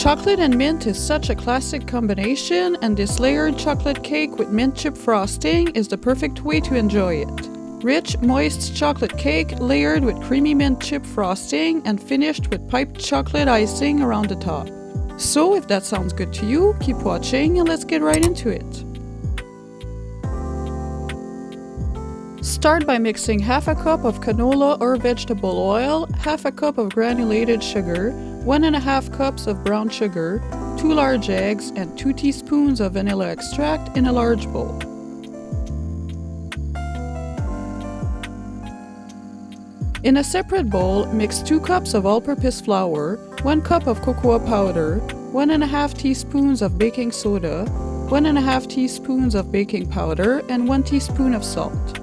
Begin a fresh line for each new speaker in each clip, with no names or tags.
Chocolate and mint is such a classic combination, and this layered chocolate cake with mint chip frosting is the perfect way to enjoy it. Rich, moist chocolate cake layered with creamy mint chip frosting and finished with piped chocolate icing around the top. So if that sounds good to you, keep watching and let's get right into it. Start by mixing half a cup of canola or vegetable oil, half a cup of granulated sugar, 1.5 cups of brown sugar, 2 large eggs, and 2 teaspoons of vanilla extract in a large bowl. In a separate bowl, mix 2 cups of all-purpose flour, 1 cup of cocoa powder, 1.5 teaspoons of baking soda, 1.5 teaspoons of baking powder, and 1 teaspoon of salt.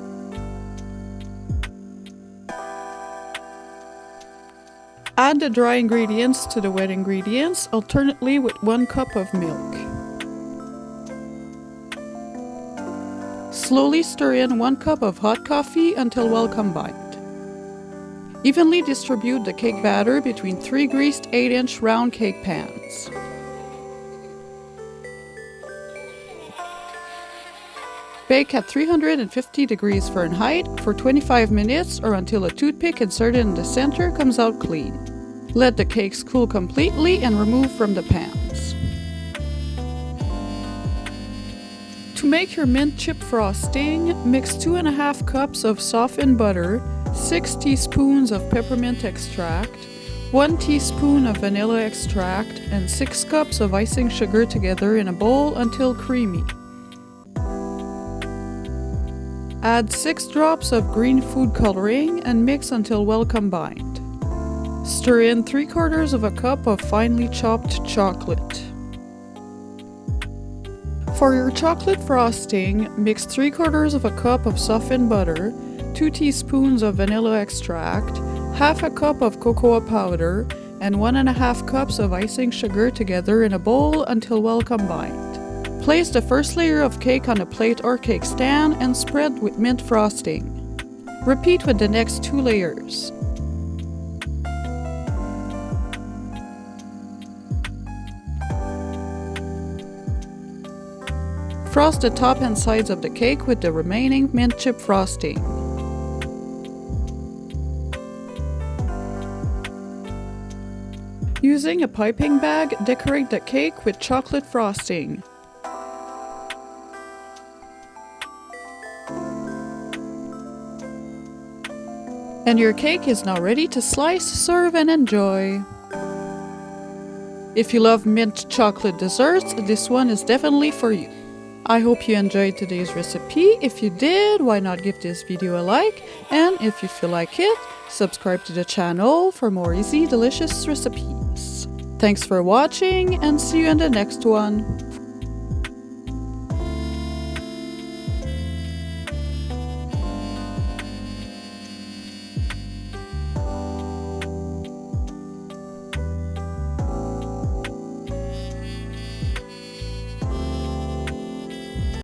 Add the dry ingredients to the wet ingredients, alternately with 1 cup of milk. Slowly stir in 1 cup of hot coffee until well combined. Evenly distribute the cake batter between 3 greased 8-inch round cake pans. Bake at 350 degrees Fahrenheit for 25 minutes or until a toothpick inserted in the center comes out clean. Let the cakes cool completely and remove from the pans. To make your mint chip frosting, mix 2.5 cups of softened butter, 6 teaspoons of peppermint extract, 1 teaspoon of vanilla extract, and 6 cups of icing sugar together in a bowl until creamy. Add 6 drops of green food coloring and mix until well combined. Stir in 3/4 cup of finely chopped chocolate. For your chocolate frosting, mix 3/4 cup of softened butter, 2 teaspoons of vanilla extract, half a cup of cocoa powder, and 1.5 cups of icing sugar together in a bowl until well combined. Place the first layer of cake on a plate or cake stand and spread with mint frosting. Repeat with the next 2 layers. Frost the top and sides of the cake with the remaining mint chip frosting. Using a piping bag, decorate the cake with chocolate frosting. And your cake is now ready to slice, serve, and enjoy. If you love mint chocolate desserts, this one is definitely for you. I hope you enjoyed today's recipe. If you did, why not give this video a like? And if you feel like it, subscribe to the channel for more easy, delicious recipes. Thanks for watching and see you in the next one.